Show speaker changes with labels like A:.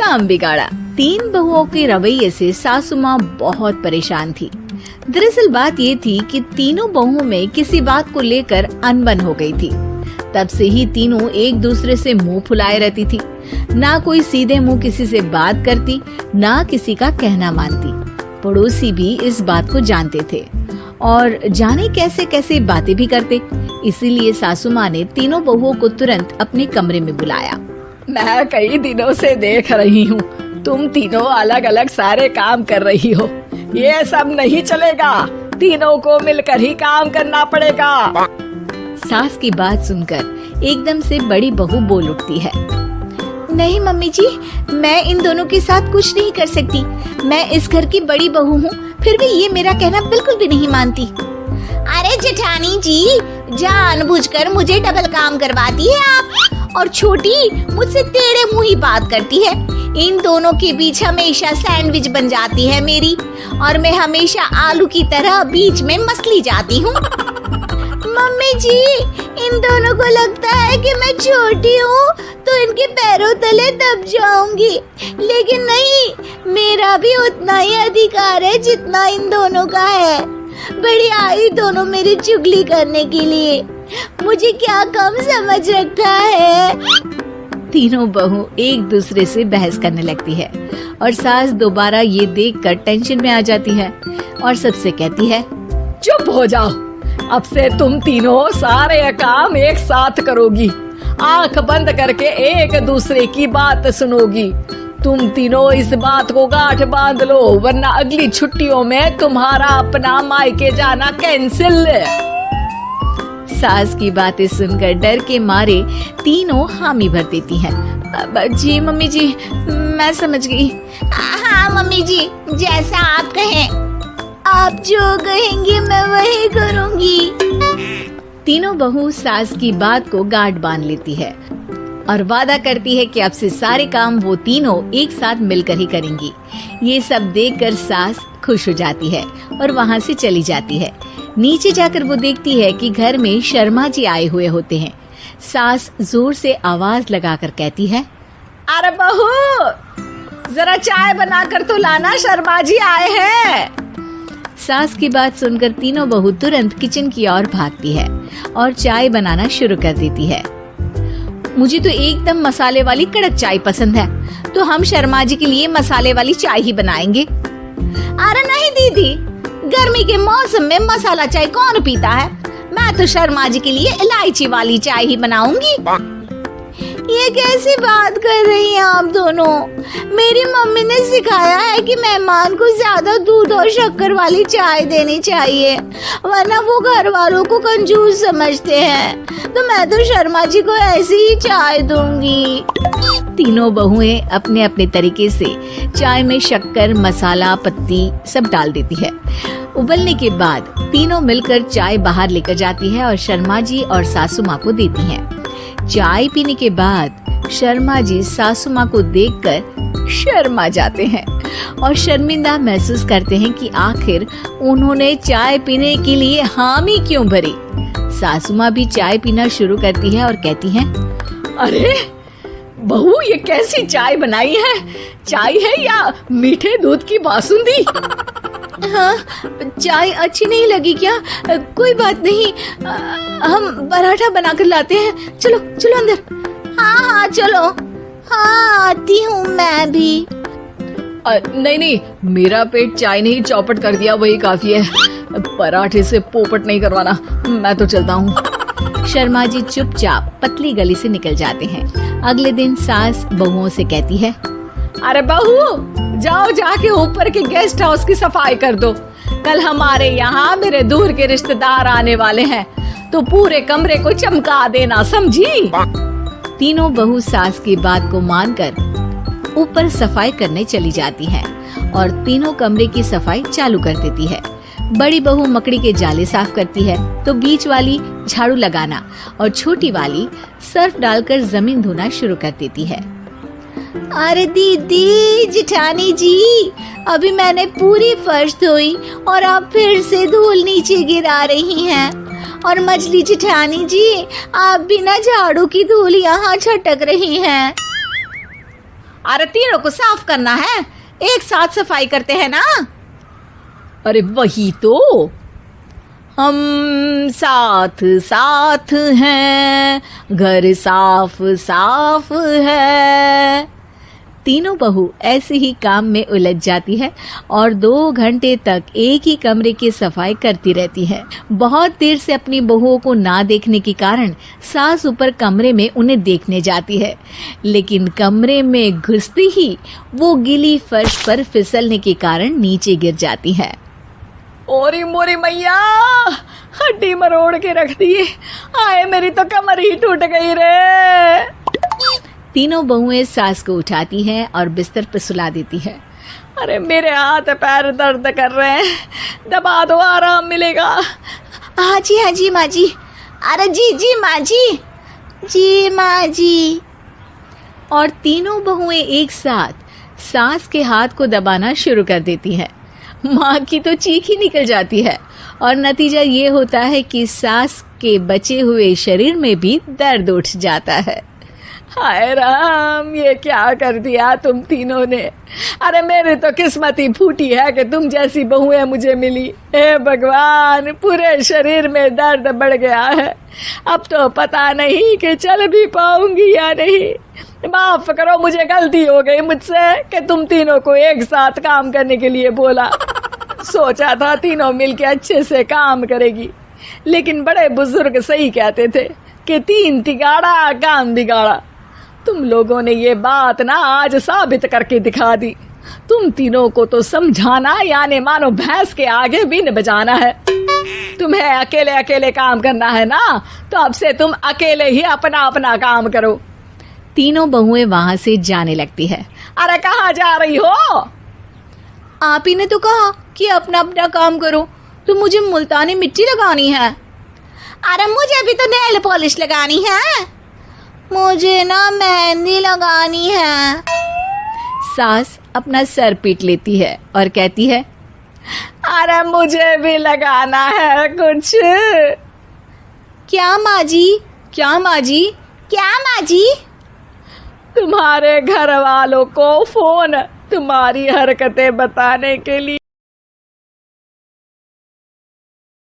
A: काम बिगाड़ा। 3 बहुओं के रवैये से सासू माँ बहुत परेशान थी। दरअसल बात ये थी कि तीनों बहुओं में किसी बात को लेकर अनबन हो गई थी। तब से ही तीनों एक दूसरे से मुंह फुलाए रहती थी। ना कोई सीधे मुंह किसी से बात करती, ना किसी का कहना मानती। पड़ोसी भी इस बात को जानते थे और जाने कैसे कैसे बातें भी करते। इसीलिए सासू माँ ने तीनों बहुओं को तुरंत अपने कमरे में बुलाया।
B: मैं कई दिनों से देख रही हूँ, तुम तीनों अलग अलग सारे काम कर रही हो। ये सब नहीं चलेगा, तीनों को मिलकर ही काम करना पड़ेगा।
A: सास की बात सुनकर एकदम से बड़ी बहू बोल उठती है। नहीं मम्मी जी, मैं इन दोनों के साथ कुछ नहीं कर सकती। मैं इस घर की बड़ी बहू हूँ, फिर भी ये मेरा कहना बिल्कुल भी नहीं मानती।
C: अरे जेठानी जी, जानबूझकर मुझे डबल काम करवाती है आप, और छोटी मुझसे टेढ़े मुंह ही बात करती है। इन दोनों के बीच हमेशा सैंडविच बन जाती है मेरी, और मैं हमेशा आलू की तरह बीच में मसली जाती हूँ। मम्मी जी, इन दोनों को लगता है कि मैं छोटी हूँ तो इनके पैरों तले दब जाऊंगी, लेकिन नहीं, मेरा भी उतना ही अधिकार है जितना इन दोनों का है। बड़ी आई दोनों मेरी चुगली करने के लिए, मुझे क्या कम समझ रखा है।
A: तीनों बहू एक दूसरे से बहस करने लगती है और सास दोबारा ये देखकर टेंशन में आ जाती है और सबसे कहती है,
B: चुप हो जाओ, अब से तुम तीनों सारे काम एक साथ करोगी। आंख बंद करके एक दूसरे की बात सुनोगी। तुम तीनों इस बात को गांठ बांध लो, वरना अगली छुट्टियों में तुम्हारा अपना मायके जाना कैंसिल।
A: सास की बातें सुनकर डर के मारे तीनों हामी भर देती हैं। जी मम्मी जी, मैं समझ गई।
C: हाँ मम्मी जी, जैसा आप कहें। आप जो कहेंगी मैं वही करूँगी।
A: तीनों बहू सास की बात को गांठ बांध लेती है और वादा करती है कि अब से सारे काम वो तीनों एक साथ मिलकर ही करेंगी। ये सब देखकर सास खुश हो जाती है और वहाँ से चली जाती है। नीचे जाकर वो देखती है कि घर में शर्मा जी आए हुए होते हैं। सास जोर से आवाज लगाकर कहती है,
B: अरे बहू, जरा चाय बनाकर तो लाना, शर्मा जी आए हैं।
A: सास की बात सुनकर तीनों बहू तुरंत किचन की ओर भागती है और चाय बनाना शुरू कर देती है। मुझे तो एकदम मसाले वाली कड़क चाय पसंद है, तो हम शर्मा जी के लिए मसाले वाली चाय ही बनाएंगे।
C: अरे नहीं दीदी, गर्मी के मौसम में मसाला चाय कौन पीता है? मैं तो शर्मा जी के लिए इलायची वाली चाय ही बनाऊंगी। ये कैसी बात कर रही हैं आप दोनों? मेरी मम्मी ने सिखाया है कि मेहमान को ज्यादा दूध और शक्कर वाली चाय देनी चाहिए, वरना वो घर वालों को कंजूस समझते हैं। तो मैं तो शर्मा जी को ऐसी ही चाय दूंगी।
A: तीनों बहुएं अपने अपने तरीके से चाय में शक्कर, मसाला, पत्ती सब डाल देती है। उबलने के बाद तीनों मिलकर चाय बाहर लेकर जाती है और शर्मा जी और सासू माँ को देती हैं। चाय पीने के बाद शर्मा जी सासू माँ को देखकर शर्मा जाते हैं और शर्मिंदा महसूस करते हैं कि आखिर उन्होंने चाय पीने के लिए हामी क्यों भरी। सासू माँ भी चाय पीना शुरू करती है और कहती हैं,
B: अरे बहू, ये कैसी चाय बनाई है? चाय है या मीठे दूध की बासुंदी?
C: हाँ, चाय अच्छी नहीं लगी क्या? कोई बात नहीं, हम पराठा बनाकर लाते हैं। चलो चलो अंदर। हाँ चलो। हाँ, आती हूँ मैं भी।
B: नहीं नहीं, मेरा पेट चाय ने ही चौपट कर दिया, वही काफी है। पराठे से पोपट नहीं करवाना, मैं तो चलता हूँ।
A: शर्मा जी चुपचाप पतली गली से निकल जाते हैं। अगले दिन सास बहुओं से कहती है,
B: अरे बहू, जाओ जाके ऊपर के गेस्ट हाउस की सफाई कर दो। कल हमारे यहाँ मेरे दूर के रिश्तेदार आने वाले हैं, तो पूरे कमरे को चमका देना, समझी?
A: तीनों बहू सास की बात को मानकर ऊपर सफाई करने चली जाती हैं और तीनों कमरे की सफाई चालू कर देती है। बड़ी बहू मकड़ी के जाले साफ करती है तो बीच वाली झाड़ू लगाना और छोटी वाली सर्फ डालकर जमीन धोना शुरू कर देती है।
C: अरे दीदी, जेठानी जी, अभी मैंने पूरी फर्श धोई और आप फिर से धूल नीचे गिरा रही हैं। और मछली जेठानी जी, आप बिना झाड़ू की धूल यहाँ छटक रही हैं। अरे तीनों को साफ करना है, एक साथ सफाई करते हैं ना।
B: अरे वही तो, हम साथ साथ हैं, घर साफ साफ है।
A: तीनों बहू ऐसे ही काम में उलझ जाती है और 2 घंटे तक एक ही कमरे की सफाई करती रहती है। बहुत देर से अपनी बहुओं को ना देखने के कारण सास ऊपर कमरे में उन्हें देखने जाती है, लेकिन कमरे में घुसती ही वो गीली फर्श पर फिसलने के कारण नीचे गिर जाती है।
B: ओरी मोरी मैया, हड्डी मरोड़ के रख दी। आए मेरी तो कमर ही टूट गई रे।
A: तीनों बहुएं सास को उठाती हैं और बिस्तर पर सुला देती है।
B: अरे मेरे हाथ पैर दर्द कर रहे हैं, दबा दो, आराम मिलेगा।
C: हाँ जी माँ जी। अरे जी माँ जी, जी माँ जी।
A: और तीनों बहुएं एक साथ सास के हाथ को दबाना शुरू कर देती हैं। माँ की तो चीख ही निकल जाती है और नतीजा ये होता है कि सास के बचे हुए शरीर में भी दर्द उठ जाता है।
B: हाय राम, ये क्या कर दिया तुम तीनों ने। अरे मेरी तो किस्मत ही फूटी है कि तुम जैसी बहुएं मुझे मिली। हे भगवान, पूरे शरीर में दर्द बढ़ गया है। अब तो पता नहीं कि चल भी पाऊंगी या नहीं। माफ करो, मुझे गलती हो गई मुझसे कि तुम तीनों को एक साथ काम करने के लिए बोला। सोचा था तीनों मिलके अच्छे से काम करेगी, लेकिन बड़े बुजुर्ग सही कहते थे कि 3 तिगाड़ा काम बिगाड़ा। तुम लोगों ने ये बात ना आज साबित करके दिखा दी। तुम तीनों को तो समझाना यानी मानो भैंस के आगे भी न बजाना है। तुम्हें अकेले अकेले काम करना है ना, तो अब से तुम अकेले ही अपना अपना काम करो।
A: तीनों बहुएं वहां से जाने लगती है।
B: अरे कहाँ जा रही हो?
C: आप ही ने तो कहा कि अपना अपना काम करो, तो मुझे मुल्तानी मिट्टी लगानी है। अरे मुझे भी तो नेल पॉलिश लगानी है, मुझे ना मेहंदी लगानी है।
A: सास अपना सर पीट लेती है और कहती है,
B: अरे मुझे भी लगाना है कुछ।
C: क्या माँ जी? क्या माँ जी? क्या माँ जी?
B: तुम्हारे घर वालों को फोन तुम्हारी हरकतें बताने के लिए